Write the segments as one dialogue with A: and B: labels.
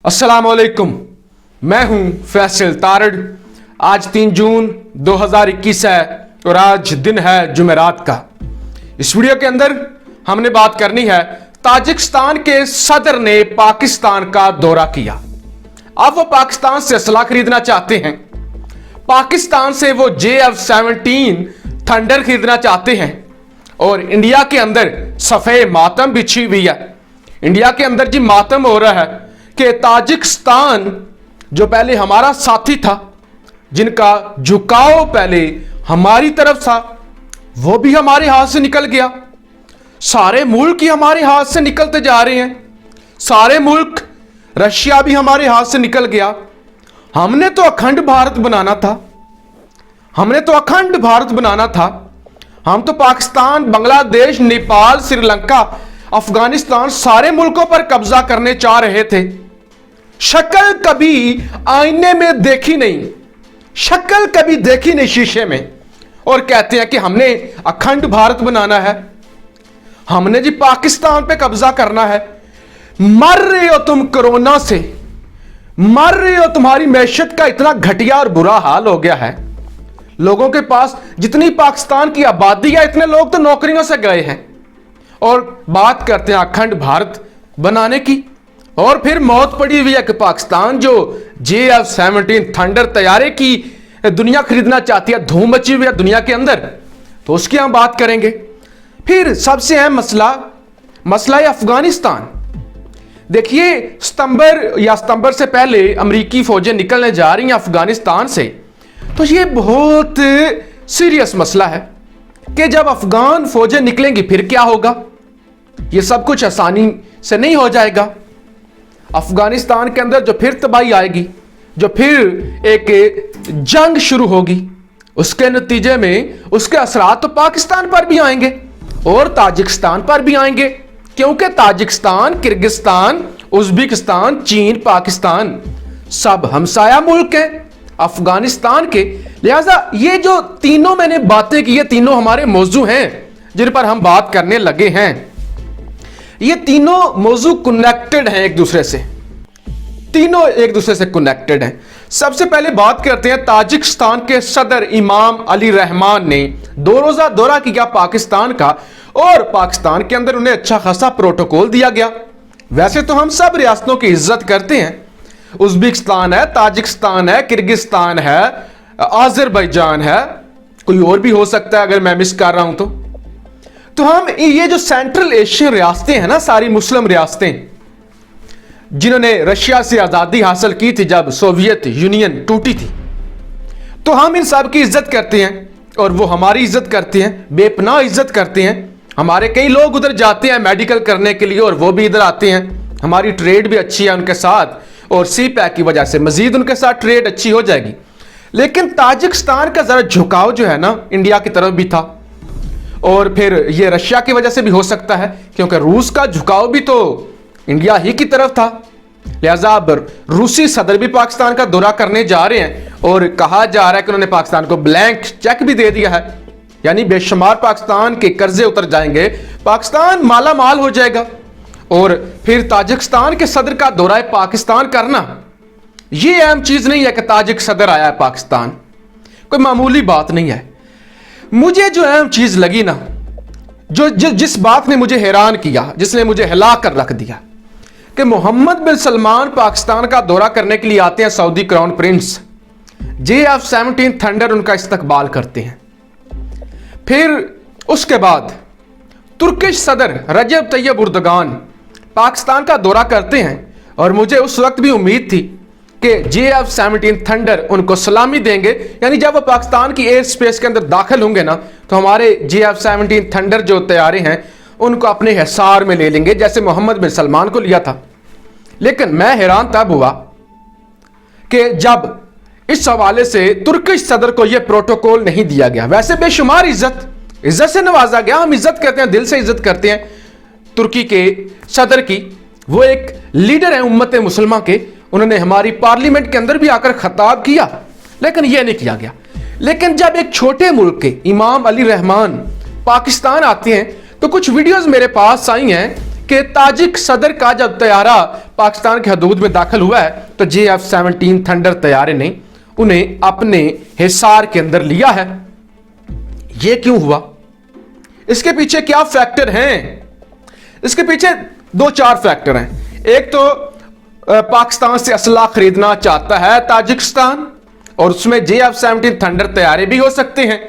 A: अस्सलामुअलैकुम, मैं हूं फैसल तारड़। आज 3 जून 2021 है और आज दिन है जुमेरात का। इस वीडियो के अंदर हमने बात करनी है ताजिकिस्तान के सदर ने पाकिस्तान का दौरा किया। अब वो पाकिस्तान से असला खरीदना चाहते हैं, पाकिस्तान से वो JF-17 थंडर खरीदना चाहते हैं और इंडिया के अंदर सफ़े मातम बिछी हुई है। इंडिया के अंदर जी मातम हो रहा है कि ताजिकिस्तान जो पहले हमारा साथी था, जिनका झुकाव पहले हमारी तरफ था, वो भी हमारे हाथ से निकल गया। सारे मुल्क ही हमारे हाथ से निकलते जा रहे हैं। सारे मुल्क, रशिया भी हमारे हाथ से निकल गया। हमने तो अखंड भारत बनाना था, हमने तो अखंड भारत बनाना था। हम तो पाकिस्तान, बांग्लादेश, नेपाल, श्रीलंका, अफगानिस्तान सारे मुल्कों पर कब्जा करने चाह रहे थे। शक्ल कभी आईने में देखी नहीं, शक्ल कभी देखी नहीं शीशे में, और कहते हैं कि हमने अखंड भारत बनाना है, हमने जी पाकिस्तान पे कब्जा करना है। मर रहे हो तुम कोरोना से, मर रहे हो, तुम्हारी मैशत का इतना घटिया और बुरा हाल हो गया है। लोगों के पास जितनी पाकिस्तान की आबादी है, इतने लोग तो नौकरियों से गए हैं, और बात करते हैं अखंड भारत बनाने की। और फिर मौत पड़ी हुई है कि पाकिस्तान जो JF-17 थंडर तैयारे की दुनिया खरीदना चाहती है, धूम मची हुई है दुनिया के अंदर, तो उसकी हम बात करेंगे। फिर सबसे अहम मसला है अफगानिस्तान। देखिए, सितंबर से पहले अमेरिकी फौजें निकलने जा रही हैं अफगानिस्तान से, तो ये बहुत सीरियस मसला है कि जब अफगान फौजें निकलेंगी फिर क्या होगा। ये सब कुछ आसानी से नहीं हो जाएगा। अफगानिस्तान के अंदर जो फिर तबाही आएगी, जो फिर एक जंग शुरू होगी, उसके नतीजे में उसके असरात तो पाकिस्तान पर भी आएंगे और ताजिकिस्तान पर भी आएंगे, क्योंकि ताजिकिस्तान, किर्गिस्तान, उज्बेकिस्तान, चीन, पाकिस्तान सब हमसाया मुल्क हैं अफगानिस्तान के। लिहाजा ये जो तीनों मैंने बातें की, ये तीनों हमारे मौजू हैं जिन पर हम बात करने लगे हैं। ये तीनों मौजू कनेक्टेड हैं एक दूसरे से, तीनों एक दूसरे से कनेक्टेड हैं। सबसे पहले बात करते हैं ताजिकिस्तान के सदर इमाम अली रहमान ने 2 रोजा दौरा किया पाकिस्तान का, और पाकिस्तान के अंदर उन्हें अच्छा खासा प्रोटोकॉल दिया गया। वैसे तो हम सब रियासतों की इज्जत करते हैं, उज्बेकिस्तान है, ताजिकिस्तान है, किर्गिस्तान है, आज़रबाईजान है, कोई और भी हो सकता है अगर मैं मिस कर रहा हूं तो हम ये जो सेंट्रल एशियन रियासतें हैं ना, सारी मुस्लिम रियासतें जिन्होंने रशिया से आज़ादी हासिल की थी जब सोवियत यूनियन टूटी थी, तो हम इन सब की इज्जत करते हैं और वो हमारी इज्जत करते हैं, बेपनाह इज्जत करते हैं। हमारे कई लोग उधर जाते हैं मेडिकल करने के लिए और वो भी इधर आते हैं। हमारी ट्रेड भी अच्छी है उनके साथ, और CPEC की वजह से मजीद उनके साथ ट्रेड अच्छी हो जाएगी। लेकिन ताजिकिस्तान का जरा झुकाव जो है ना इंडिया की तरफ भी था, और फिर ये रशिया की वजह से भी हो सकता है, क्योंकि रूस का झुकाव भी तो इंडिया ही की तरफ था। लिहाजा अब रूसी सदर भी पाकिस्तान का दौरा करने जा रहे हैं, और कहा जा रहा है कि उन्होंने पाकिस्तान को ब्लैंक चेक भी दे दिया है, यानी बेशुमार पाकिस्तान के कर्जे उतर जाएंगे, पाकिस्तान माला माल हो जाएगा। और फिर ताजिकिस्तान के सदर का दौरा पाकिस्तान करना, यह अहम चीज नहीं है कि ताजिक सदर आया है पाकिस्तान, कोई मामूली बात नहीं है। मुझे जो अहम चीज लगी ना, जिस बात ने मुझे हैरान किया, जिसने मुझे हिला कर रख दिया, कि मोहम्मद बिन सलमान पाकिस्तान का दौरा करने के लिए आते हैं, Saudi crown Prince JF-17 thunder उनका इस्तकबाल करते हैं। फिर उसके बाद तुर्किश सदर रजब तैयब उर्दगान पाकिस्तान का दौरा करते हैं, और मुझे उस वक्त भी उम्मीद थी कि JF-17 थंडर उनको सलामी देंगे, यानी जब वो पाकिस्तान की एयर स्पेस के अंदर दाखिल होंगे ना, तो हमारे JF-17 थंडर जो तैयारे हैं उनको अपने हिसार में ले लेंगे, जैसे मोहम्मद बिन सलमान को लिया था। लेकिन मैं हैरान तब हुआ कि जब इस हवाले से तुर्किश सदर को यह प्रोटोकॉल नहीं दिया गया। वैसे बेशुमार इज्जत से नवाजा गया, हम इज्जत करते हैं, दिल से इज्जत करते हैं तुर्की के सदर की। वो एक लीडर है उम्मत मुसलमान के, उन्होंने हमारी पार्लियामेंट के अंदर भी आकर खिताब किया, लेकिन यह नहीं किया गया। लेकिन जब एक छोटे मुल्क के इमाम अली रहमान पाकिस्तान आते हैं, तो कुछ वीडियोस मेरे पास आई हैं کہ ताजिक सदर का जब तैयारा पाकिस्तान की हदूद में दाखिल हुआ है तो JF-17 थंडर तैयारे ने उन्हें अपने हिसार के अंदर लिया है। यह क्यों हुआ? इसके पीछे क्या फैक्टर हैं? इसके पीछे 2-4 फैक्टर हैं। एक तो पाकिस्तान से असला खरीदना चाहता है ताजिकिस्तान, और उसमें JF-17 थंडर तैयारे भी हो सकते हैं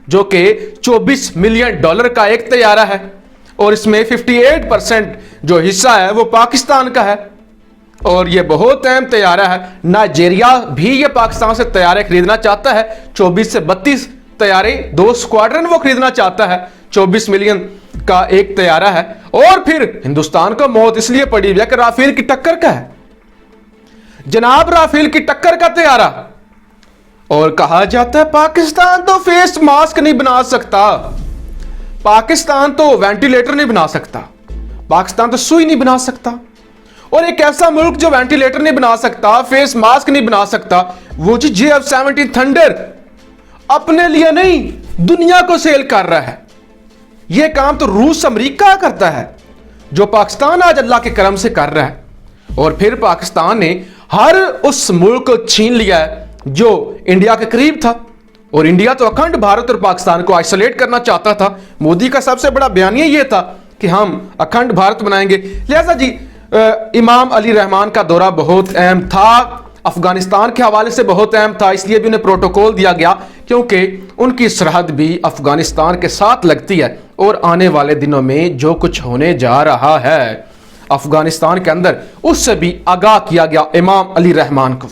A: जो कि $24 मिलियन का एक तैयारा है, और इसमें 58% जो हिस्सा है वो पाकिस्तान का है, और ये बहुत अहम तैयारा है। नाइजीरिया भी ये पाकिस्तान से तैयारे खरीदना चाहता है, 24 से 32 तैयारे, 2 स्क्वाड्रन वो खरीदना चाहता है, 24 मिलियन का एक तैयारा है। और फिर हिंदुस्तान को मौत इसलिए पड़ी हुई है कि राफेल की टक्कर का है, जनाब, राफेल की टक्कर का तैयारा। और कहा जाता है पाकिस्तान तो फेस मास्क नहीं बना सकता, पाकिस्तान तो वेंटिलेटर नहीं बना सकता, पाकिस्तान तो सुई नहीं बना सकता। और एक ऐसा मुल्क जो वेंटिलेटर नहीं बना सकता, फेस मास्क नहीं बना सकता, वो जी JF-17 थंडर अपने लिए नहीं दुनिया को सेल कर रहा है। यह काम तो रूस अमेरिका करता है, जो पाकिस्तान आज अल्लाह के करम से कर रहा है। और फिर पाकिस्तान ने हर उस मुल्क को छीन लिया है जो इंडिया के करीब था, और इंडिया तो अखंड भारत और पाकिस्तान को आइसोलेट करना चाहता था। मोदी का सबसे बड़ा बयानिया यह था कि हम अखंड भारत बनाएंगे। लिहाजा जी इमाम अली रहमान का दौरा बहुत अहम था, अफगानिस्तान के हवाले से बहुत अहम था, इसलिए भी उन्हें प्रोटोकॉल दिया गया क्योंकि उनकी सरहद भी अफगानिस्तान के साथ लगती है, और आने वाले दिनों में जो कुछ होने जा रहा है अफगानिस्तान के अंदर उससे भी आगाह किया गया इमाम अली रहमान को।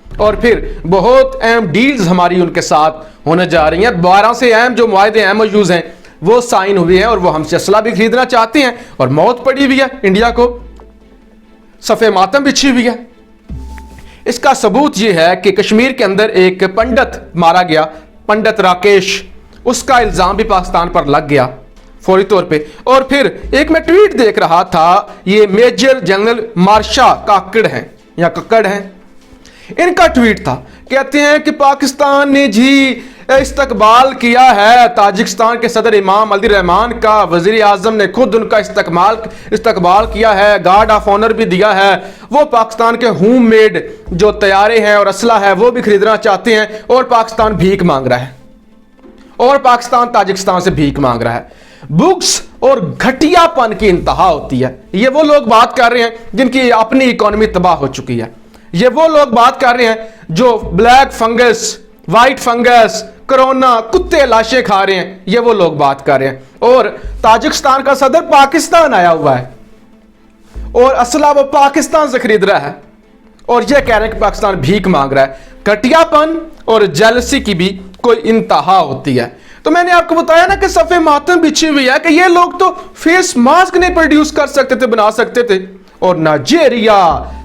A: और फिर बहुत अहम डील्स हमारी उनके साथ होने जा रही हैं। 12 से अहम जो मुआहदे MOUs हैं वो साइन हुए हैं, और वो हमसे असला भी खरीदना चाहते हैं, और मौत पड़ी हुई है, इंडिया को सफ़े मातम बिछी हुई है। इसका सबूत यह है कि कश्मीर के अंदर एक पंडित मारा गया, पंडित राकेश, उसका इल्जाम भी पाकिस्तान पर लग गया फौरी तौर पे। और फिर एक मैं ट्वीट देख रहा था, ये मेजर जनरल मार्शा काकड़ हैं या कक्कड़ हैं, इनका ट्वीट था, कहते हैं कि पाकिस्तान ने जी इस्तकबाल किया है ताजिकिस्तान के सदर इमाम अली रहमान का, वजीर आजम ने खुद उनका इस्तकबाल किया है, गार्ड ऑफ ऑनर भी दिया है, वो पाकिस्तान के होम मेड जो तैयारे हैं और असला है वो भी खरीदना चाहते हैं, और पाकिस्तान भीख मांग रहा है, और पाकिस्तान ताजिकिस्तान से भीख मांग रहा है। बुक्स और घटियापन की इंतहा होती है। ये वो लोग बात कर रहे हैं जिनकी अपनी इकोनॉमी तबाह हो चुकी है, ये वो लोग बात कर रहे हैं जो black fungus, white fungus, corona, कुत्ते लाशें खा रहे हैं, ये वो लोग बात कर रहे हैं। और ताजिकिस्तान का सदर पाकिस्तान आया हुआ है और असला वो पाकिस्तान से खरीद रहा है, और ये कह रहे हैं कि पाकिस्तान भीख मांग रहा है। घटियापन और जेलसी की भी कोई इंतहा होती है। तो मैंने आपको बताया ना कि सफ़े मातम बिछी हुई है कि ये लोग तो फेस मास्क नहीं प्रोड्यूस कर सकते थे, बना सकते थे, और नाइजीरिया,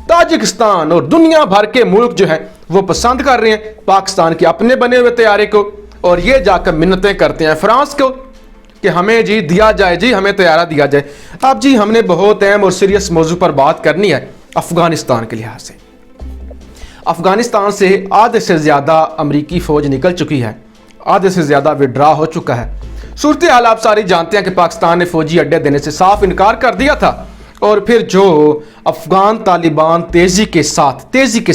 A: ताजिकिस्तान और दुनिया भर के मुल्क जो है वो पसंद कर रहे हैं पाकिस्तान के अपने बने हुए तैयारे को, और ये जाकर मिन्नतें करते हैं फ्रांस को कि हमें जी दिया जाए, जी हमें तैयारा दिया जाए। अब जी हमने बहुत अहम और सीरियस मौजू पर बात करनी है अफगानिस्तान के लिहाज से। अफगानिस्तान से आधे से ज़्यादा अमरीकी फ़ौज निकल चुकी है, आधे से ज़्यादा विड्रा हो चुका है। सूरत हाल आप सारी जानते हैं कि पाकिस्तान ने फ़ौजी अड्डे देने से साफ इनकार कर दिया था, और फिर जो अफगान तालिबान तेज़ी के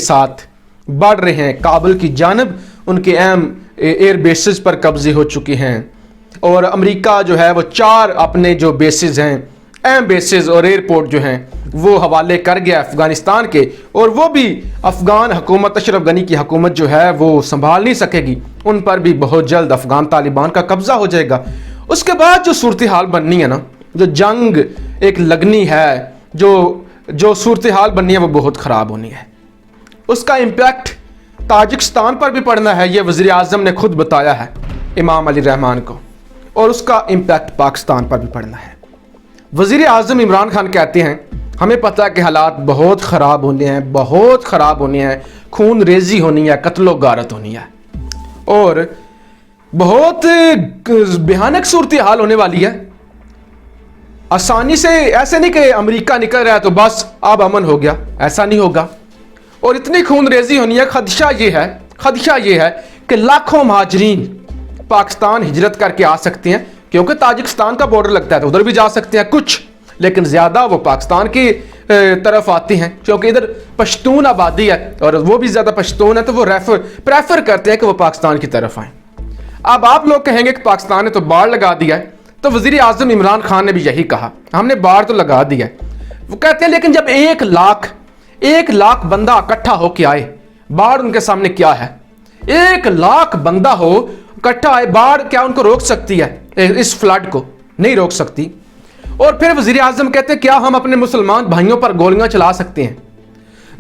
A: साथ बढ़ रहे हैं काबुल की जानब, उनके अहम एयर बेसिस पर कब्जे हो चुके हैं, और अमेरिका जो है वो 4 अपने जो बेसिस हैं, अहम बेसिस और एयरपोर्ट जो हैं वो हवाले कर गया अफगानिस्तान के, और वो भी अफगान हुकूमत, अशरफ गनी की हुकूमत जो है वो संभाल नहीं सकेगी, उन पर भी बहुत जल्द अफगान तालिबान का कब्जा हो जाएगा। उसके बाद जो सूरत हाल बननी है ना, जो जंग एक लगनी है, जो सूरत हाल बननी है वो बहुत ख़राब होनी है। उसका इम्पैक्ट ताजिकिस्तान पर भी पड़ना है, ये वज़ीर आज़म ने खुद बताया है इमाम अली रहमान को, और उसका इम्पैक्ट पाकिस्तान पर भी पड़ना है। वज़ीर आज़म इमरान खान कहते हैं हमें पता है कि हालात बहुत ख़राब होने हैं, बहुत ख़राब होने हैं, खून रेजी होनी है, कत्लो गारत होनी है, और बहुत भयानक सूरत हाल होने वाली है। आसानी से ऐसे नहीं कि अमेरिका निकल रहा है तो बस अब अमन हो गया, ऐसा नहीं होगा, और इतनी खून रेजी होनी है। खदशा ये है कि लाखों महाजरीन पाकिस्तान हिजरत करके आ सकते हैं, क्योंकि ताजिकिस्तान का बॉर्डर लगता है तो उधर भी जा सकते हैं। कुछ لیکن زیادہ وہ پاکستان کی طرف آتی ہیں کیونکہ ادھر پشتون آبادی ہے اور وہ بھی زیادہ پشتون ہے، تو وہ پریفر کرتے ہیں کہ وہ پاکستان کی طرف آئیں۔ اب آپ لوگ کہیں گے کہ پاکستان نے تو باڑ لگا دیا ہے، تو وزیر اعظم عمران خان نے بھی یہی کہا، ہم نے باڑ تو لگا دیا ہے۔ وہ کہتے ہیں لیکن جب 1 لاکھ بندہ اکٹھا ہو کے آئے، باڑ ان کے سامنے کیا ہے؟ 1 لاکھ بندہ ہو اکٹھا آئے، باڑ کیا ان کو روک سکتی ہے؟ اس فلڈ کو نہیں روک سکتی۔ اور پھر وزیر اعظم کہتے ہیں کیا ہم اپنے مسلمان بھائیوں پر گولیاں چلا سکتے ہیں؟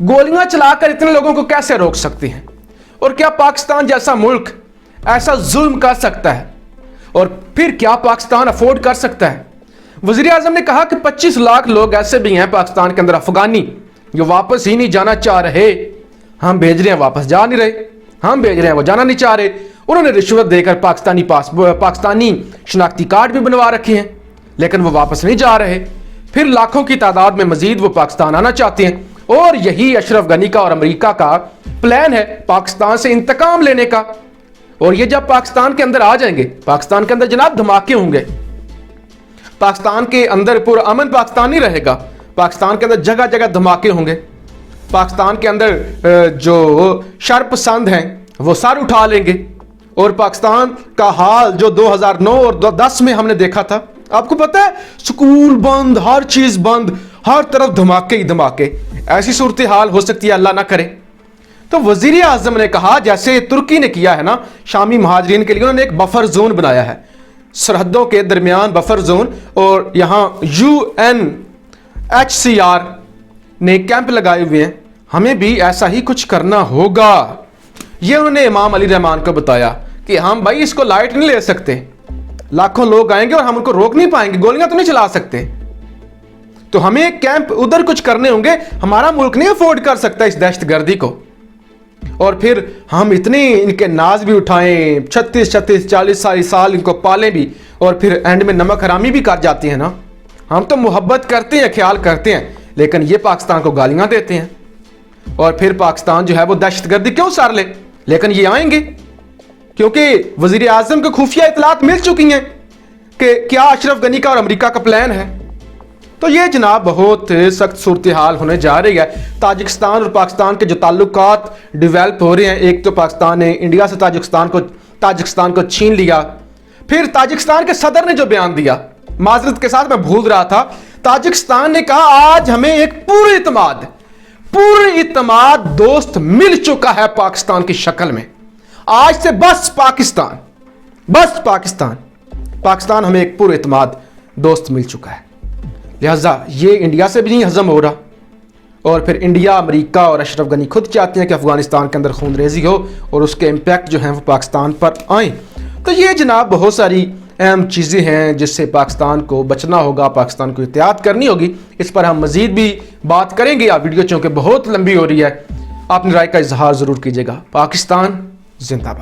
A: گولیاں چلا کر اتنے لوگوں کو کیسے روک سکتے ہیں؟ اور کیا پاکستان جیسا ملک ایسا ظلم کر سکتا ہے؟ اور پھر کیا پاکستان افورڈ کر سکتا ہے؟ وزیر اعظم نے کہا کہ 25 لاکھ لوگ ایسے بھی ہیں پاکستان کے اندر افغانی جو واپس ہی نہیں جانا چاہ رہے، ہم بھیج رہے ہیں واپس جا نہیں رہے، ہم بھیج رہے ہیں وہ جانا نہیں چاہ رہے۔ انہوں نے رشوت دے کر پاکستانی شناختی کارڈ بھی بنوا رکھے ہیں لیکن وہ واپس نہیں جا رہے۔ پھر لاکھوں کی تعداد میں مزید وہ پاکستان آنا چاہتے ہیں، اور یہی اشرف غنی کا اور امریکہ کا پلان ہے پاکستان سے انتقام لینے کا۔ اور یہ جب پاکستان کے اندر آ جائیں گے، پاکستان کے اندر جناب دھماکے ہوں گے، پاکستان کے اندر پورا امن پاکستان نہیں رہے گا، پاکستان کے اندر جگہ جگہ دھماکے ہوں گے، پاکستان کے اندر جو شر پسند ہیں وہ سر اٹھا لیں گے، اور پاکستان کا حال جو 2009 اور 2010 میں ہم نے دیکھا تھا، آپ کو پتہ ہے سکول بند، ہر چیز بند، ہر طرف دھماکے ہی دھماکے، ایسی صورتحال ہو سکتی ہے، اللہ نہ کرے۔ تو وزیر اعظم نے کہا جیسے ترکی نے کیا ہے نا شامی مہاجرین کے لیے، انہوں نے ایک بفر زون بنایا ہے، سرحدوں کے درمیان بفر زون، اور یہاں UNHCR نے کیمپ لگائے ہوئے ہیں، ہمیں بھی ایسا ہی کچھ کرنا ہوگا۔ یہ انہوں نے امام علی رحمان کو بتایا کہ ہم بھائی اس کو لائٹ نہیں لے سکتے، لاکھوں لوگ آئیں گے اور ہم ان کو روک نہیں پائیں گے، گولیاں تو نہیں چلا سکتے، تو ہمیں کیمپ ادھر کچھ کرنے ہوں گے، ہمارا ملک نہیں افورڈ کر سکتا اس دہشت گردی کو۔ اور پھر ہم اتنے ان کے ناز بھی اٹھائیں، 36 40 سال ان کو پالیں بھی، اور پھر اینڈ میں نمک حرامی بھی کر جاتے ہیں نا۔ ہم تو محبت کرتے ہیں، خیال کرتے ہیں، لیکن یہ پاکستان کو گالیاں دیتے ہیں، اور پھر پاکستان جو ہے وہ دہشت گردی کیوں سر لے؟ لیکن یہ آئیں گے کیونکہ وزیر اعظم کو خفیہ اطلاعات مل چکی ہیں کہ کیا اشرف غنی کا اور امریکہ کا پلان ہے۔ تو یہ جناب بہت سخت صورتحال ہونے جا رہی ہے۔ تاجکستان اور پاکستان کے جو تعلقات ڈیولپ ہو رہے ہیں، ایک تو پاکستان نے انڈیا سے تاجکستان کو چھین لیا، پھر تاجکستان کے صدر نے جو بیان دیا، معذرت کے ساتھ میں بھول رہا تھا، تاجکستان نے کہا آج ہمیں ایک پورے اعتماد دوست مل چکا ہے پاکستان کی شکل میں، آج سے بس پاکستان ہمیں ایک پورے اعتماد دوست مل چکا ہے، لہذا یہ انڈیا سے بھی نہیں ہضم ہو رہا۔ اور پھر انڈیا، امریکہ اور اشرف غنی خود چاہتے ہیں کہ افغانستان کے اندر خون ریزی ہو اور اس کے امپیکٹ جو ہیں وہ پاکستان پر آئیں۔ تو یہ جناب بہت ساری اہم چیزیں ہیں جس سے پاکستان کو بچنا ہوگا، پاکستان کو احتیاط کرنی ہوگی۔ اس پر ہم مزید بھی بات کریں گے، ویڈیو چونکہ بہت لمبی ہو رہی ہے، اپنی رائے کا اظہار ضرور کیجیے گا۔ پاکستان زندہ باد۔